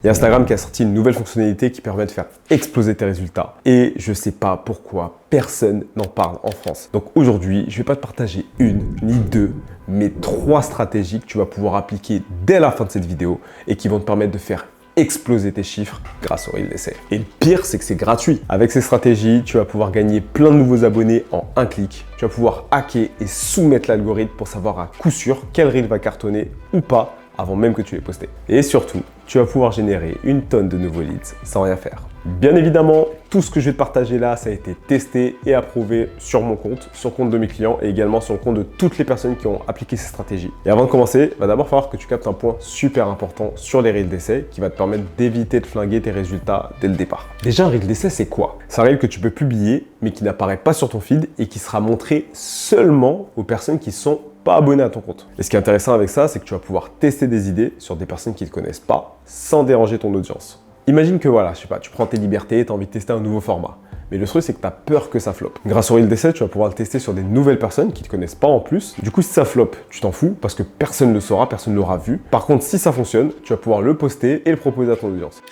Il y a Instagram qui a sorti une nouvelle fonctionnalité qui permet de faire exploser tes résultats. Et je ne sais pas pourquoi personne n'en parle en France. Donc aujourd'hui, je ne vais pas te partager une ni deux, mais 3 stratégies que tu vas pouvoir appliquer dès la fin de cette vidéo et qui vont te permettre de faire exploser tes chiffres grâce au Reel d'essai. Et le pire, c'est que c'est gratuit. Avec ces stratégies, tu vas pouvoir gagner plein de nouveaux abonnés en un clic. Tu vas pouvoir hacker et soumettre l'algorithme pour savoir à coup sûr quel Reel va cartonner ou pas avant même que tu l'aies posté. Et surtout, tu vas pouvoir générer une tonne de nouveaux leads sans rien faire. Bien évidemment, tout ce que je vais te partager là, ça a été testé et approuvé sur mon compte, sur le compte de mes clients et également sur le compte de toutes les personnes qui ont appliqué ces stratégies. Et avant de commencer, il va d'abord falloir que tu captes un point super important sur les Reels d'essai qui va te permettre d'éviter de flinguer tes résultats dès le départ. Déjà, un Reel d'essai, c'est quoi? C'est un Reel que tu peux publier, mais qui n'apparaît pas sur ton feed et qui sera montré seulement aux personnes qui sont pas abonné à ton compte. Et ce qui est intéressant avec ça, c'est que tu vas pouvoir tester des idées sur des personnes qui ne te connaissent pas sans déranger ton audience. Imagine que voilà, je sais pas, tu prends tes libertés, tu as envie de tester un nouveau format. Mais le truc, c'est que tu as peur que ça floppe. Grâce au Reel d'essai, tu vas pouvoir le tester sur des nouvelles personnes qui ne te connaissent pas en plus. Du coup, si ça floppe, tu t'en fous parce que personne ne le saura, personne ne l'aura vu. Par contre, si ça fonctionne, tu vas pouvoir le poster et le proposer à ton audience.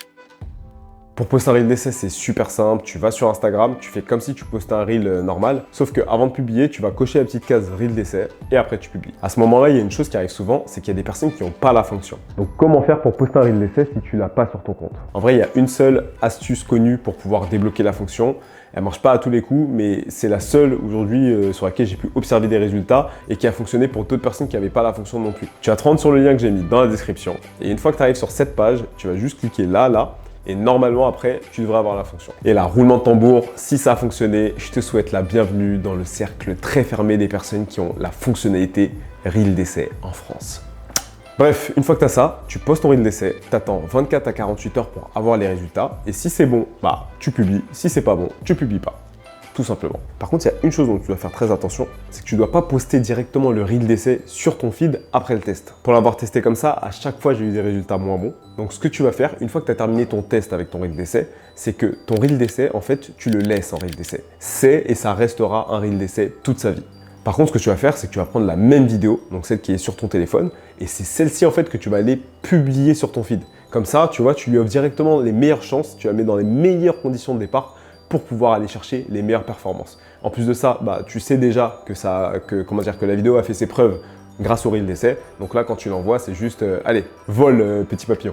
Pour poster un Reel d'essai, c'est super simple. Tu vas sur Instagram, tu fais comme si tu postais un Reel normal, sauf qu'avant de publier, tu vas cocher la petite case Reel d'essai et après tu publies. À ce moment-là, il y a une chose qui arrive souvent, c'est qu'il y a des personnes qui n'ont pas la fonction. Donc comment faire pour poster un Reel d'essai si tu l'as pas sur ton compte? En vrai, il y a une seule astuce connue pour pouvoir débloquer la fonction. Elle marche pas à tous les coups, mais c'est la seule aujourd'hui sur laquelle j'ai pu observer des résultats et qui a fonctionné pour d'autres personnes qui n'avaient pas la fonction non plus. Tu vas te rendre sur le lien que j'ai mis dans la description et une fois que tu arrives sur cette page, tu vas juste cliquer là. Et normalement, après, tu devrais avoir la fonction. Et là, roulement de tambour, si ça a fonctionné, je te souhaite la bienvenue dans le cercle très fermé des personnes qui ont la fonctionnalité Reel d'essai en France. Bref, une fois que tu as ça, tu postes ton Reel d'essai, tu attends 24 à 48 heures pour avoir les résultats. Et si c'est bon, bah, tu publies. Si c'est pas bon, tu publies pas. Tout simplement. Par contre, il y a une chose dont tu dois faire très attention, c'est que tu ne dois pas poster directement le Reel d'essai sur ton feed après le test. Pour l'avoir testé comme ça, à chaque fois, j'ai eu des résultats moins bons. Donc, ce que tu vas faire, une fois que tu as terminé ton test avec ton Reel d'essai, c'est que ton Reel d'essai, en fait, tu le laisses en Reel d'essai. C'est et ça restera un Reel d'essai toute sa vie. Par contre, ce que tu vas faire, c'est que tu vas prendre la même vidéo, donc celle qui est sur ton téléphone, et c'est celle-ci, en fait, que tu vas aller publier sur ton feed. Comme ça, tu vois, tu lui offres directement les meilleures chances, tu la mets dans les meilleures conditions de départ pour pouvoir aller chercher les meilleures performances. En plus de ça, bah, tu sais déjà que la vidéo a fait ses preuves grâce au Reel d'essai. Donc là, quand tu l'envoies, c'est juste, allez, vole petit papillon.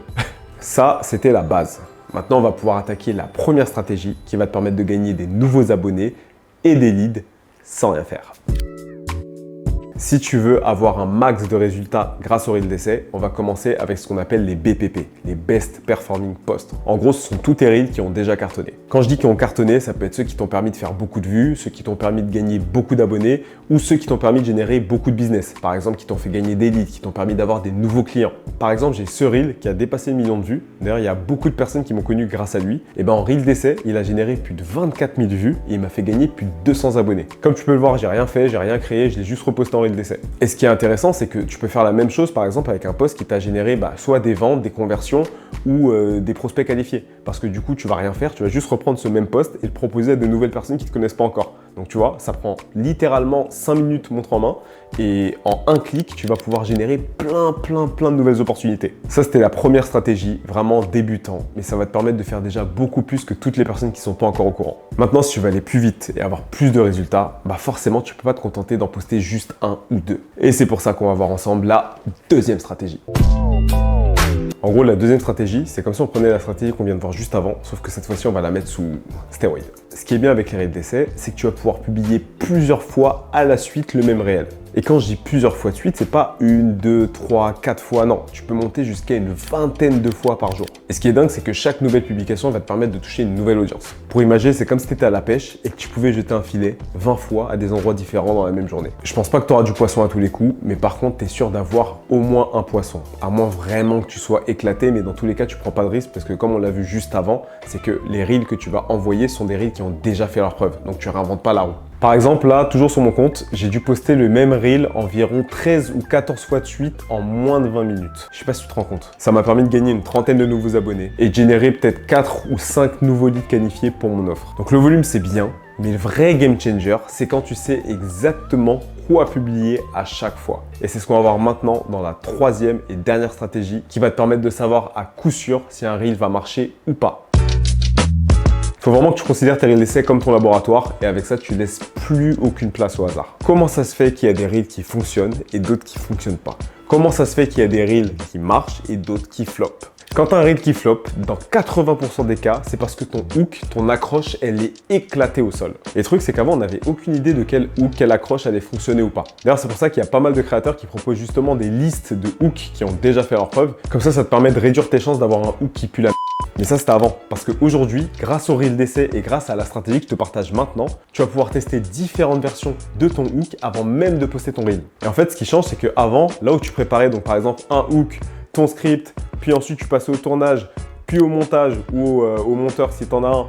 Ça, c'était la base. Maintenant, on va pouvoir attaquer la première stratégie qui va te permettre de gagner des nouveaux abonnés et des leads sans rien faire. Si tu veux avoir un max de résultats grâce au Reel d'essai, on va commencer avec ce qu'on appelle les BPP, les Best Performing Posts. En gros, ce sont tous tes Reels qui ont déjà cartonné. Quand je dis qu'ils ont cartonné, ça peut être ceux qui t'ont permis de faire beaucoup de vues, ceux qui t'ont permis de gagner beaucoup d'abonnés ou ceux qui t'ont permis de générer beaucoup de business. Par exemple, qui t'ont fait gagner des leads, qui t'ont permis d'avoir des nouveaux clients. Par exemple, j'ai ce Reel qui a dépassé le million de vues. D'ailleurs, il y a beaucoup de personnes qui m'ont connu grâce à lui. Et en Reel d'essai, il a généré plus de 24 000 vues et il m'a fait gagner plus de 200 abonnés. Comme tu peux le voir, j'ai rien fait, j'ai rien créé, je l'ai juste reposté en Reel d'essai. Et ce qui est intéressant, c'est que tu peux faire la même chose par exemple avec un post qui t'a généré soit des ventes, des conversions ou des prospects qualifiés. Parce que du coup, tu vas rien faire, tu vas juste reprendre ce même post et le proposer à de nouvelles personnes qui ne te connaissent pas encore. Donc tu vois, ça prend littéralement 5 minutes montre en main et en un clic, tu vas pouvoir générer plein de nouvelles opportunités. Ça, c'était la première stratégie, vraiment débutant, mais ça va te permettre de faire déjà beaucoup plus que toutes les personnes qui ne sont pas encore au courant. Maintenant, si tu veux aller plus vite et avoir plus de résultats, forcément, tu ne peux pas te contenter d'en poster juste un ou deux. Et c'est pour ça qu'on va voir ensemble la deuxième stratégie. En gros, la deuxième stratégie, c'est comme si on prenait la stratégie qu'on vient de voir juste avant, sauf que cette fois-ci, on va la mettre sous stéroïdes. Ce qui est bien avec les Reels d'essai, c'est que tu vas pouvoir publier plusieurs fois à la suite le même réel. Et quand je dis plusieurs fois de suite, c'est pas 1, 2, 3, 4 fois, non. Tu peux monter jusqu'à une vingtaine de fois par jour. Et ce qui est dingue, c'est que chaque nouvelle publication va te permettre de toucher une nouvelle audience. Pour imaginer, c'est comme si tu étais à la pêche et que tu pouvais jeter un filet 20 fois à des endroits différents dans la même journée. Je pense pas que tu auras du poisson à tous les coups, mais par contre, tu es sûr d'avoir au moins un poisson. À moins vraiment que tu sois éclaté, mais dans tous les cas, tu prends pas de risque parce que comme on l'a vu juste avant, c'est que les Reels que tu vas envoyer sont des Reels qui ont déjà fait leur preuve. Donc tu réinventes pas la roue. Par exemple, là, toujours sur mon compte, j'ai dû poster le même Reel environ 13 ou 14 fois de suite en moins de 20 minutes. Je sais pas si tu te rends compte. Ça m'a permis de gagner une trentaine de nouveaux abonnés et de générer peut-être 4 ou 5 nouveaux leads qualifiés pour mon offre. Donc le volume, c'est bien, Mais le vrai game changer, c'est quand tu sais exactement quoi publier à chaque fois. Et c'est ce qu'on va voir maintenant dans la troisième et dernière stratégie qui va te permettre de savoir à coup sûr si un reel va marcher ou pas. Il faut vraiment que tu considères tes reels d'essai comme ton laboratoire et avec ça, tu laisses plus aucune place au hasard. Comment ça se fait qu'il y a des reels qui fonctionnent et d'autres qui ne fonctionnent pas? Comment ça se fait qu'il y a des reels qui marchent et d'autres qui floppent? Quand un reel qui floppe, dans 80% des cas, c'est parce que ton hook, ton accroche, elle est éclatée au sol. Et le truc, c'est qu'avant, on n'avait aucune idée de quel hook, quelle accroche allait fonctionner ou pas. D'ailleurs, c'est pour ça qu'il y a pas mal de créateurs qui proposent justement des listes de hooks qui ont déjà fait leur preuve. Comme ça te permet de réduire tes chances d'avoir un hook qui pue la merde. Mais ça, c'était avant. Parce qu'aujourd'hui, grâce au reel d'essai et grâce à la stratégie que je te partage maintenant, tu vas pouvoir tester différentes versions de ton hook avant même de poster ton reel. Et en fait, ce qui change, c'est qu'avant, là où tu préparais donc par exemple un hook, ton script, puis ensuite tu passais au tournage, puis au montage ou au monteur si tu en as un,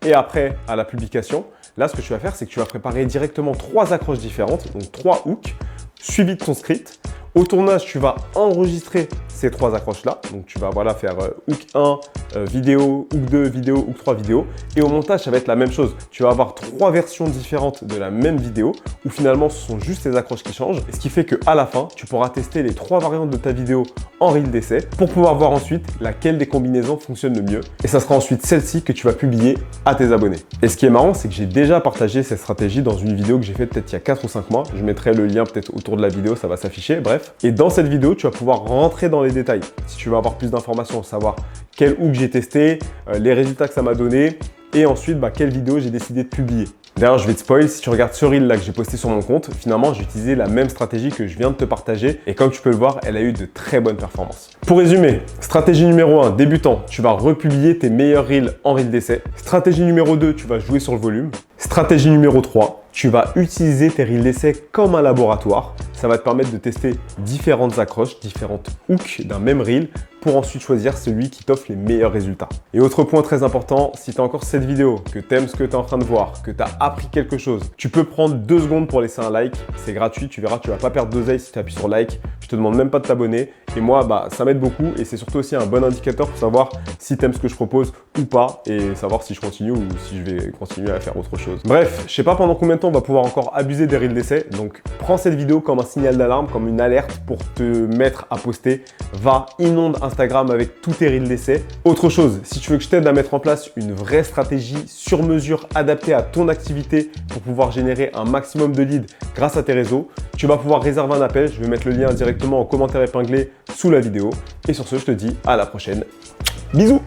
et après à la publication. Là, ce que tu vas faire, c'est que tu vas préparer directement 3 accroches différentes, donc 3 hooks, suivis de ton script. Au tournage, tu vas enregistrer ces 3 accroches-là. Donc, tu vas faire hook 1, vidéo, hook 2, vidéo, hook 3, vidéo. Et au montage, ça va être la même chose. Tu vas avoir 3 versions différentes de la même vidéo où finalement, ce sont juste les accroches qui changent. Ce qui fait qu'à la fin, tu pourras tester les 3 variantes de ta vidéo en reel d'essai pour pouvoir voir ensuite laquelle des combinaisons fonctionne le mieux. Et ça sera ensuite celle-ci que tu vas publier à tes abonnés. Et ce qui est marrant, c'est que j'ai déjà partagé cette stratégie dans une vidéo que j'ai faite peut-être il y a 4 ou 5 mois. Je mettrai le lien peut-être autour de la vidéo, ça va s'afficher. Bref. Et dans cette vidéo, tu vas pouvoir rentrer dans les détails. Si tu veux avoir plus d'informations, savoir quel hook j'ai testé, les résultats que ça m'a donné et ensuite quelle vidéo j'ai décidé de publier. D'ailleurs, je vais te spoil, si tu regardes ce reel là que j'ai posté sur mon compte, finalement j'ai utilisé la même stratégie que je viens de te partager et comme tu peux le voir, elle a eu de très bonnes performances. Pour résumer, stratégie numéro 1, débutant, tu vas republier tes meilleurs reels en reel d'essai. Stratégie numéro 2, tu vas jouer sur le volume. Stratégie numéro 3, tu vas utiliser tes reels d'essai comme un laboratoire. Ça va te permettre de tester différentes accroches, différentes hooks d'un même reel pour ensuite choisir celui qui t'offre les meilleurs résultats. Et autre point très important, si tu as encore cette vidéo, que tu aimes ce que tu es en train de voir, que tu as appris quelque chose, tu peux prendre 2 secondes pour laisser un like. C'est gratuit, tu verras, tu vas pas perdre d'oseille si tu appuies sur like. Je te demande même pas de t'abonner. Et moi, ça m'aide beaucoup et c'est surtout aussi un bon indicateur pour savoir si tu aimes ce que je propose ou pas et savoir si je continue ou si je vais continuer à faire autre chose. Bref, je sais pas pendant combien de temps on va pouvoir encore abuser des reels d'essai. Donc, prends cette vidéo comme un signal d'alarme, comme une alerte pour te mettre à poster. Va, inonde Instagram avec tous tes reels d'essai. Autre chose, si tu veux que je t'aide à mettre en place une vraie stratégie sur mesure adaptée à ton activité pour pouvoir générer un maximum de leads grâce à tes réseaux, tu vas pouvoir réserver un appel. Je vais mettre le lien directement en commentaire épinglé sous la vidéo. Et sur ce, je te dis à la prochaine. Bisous!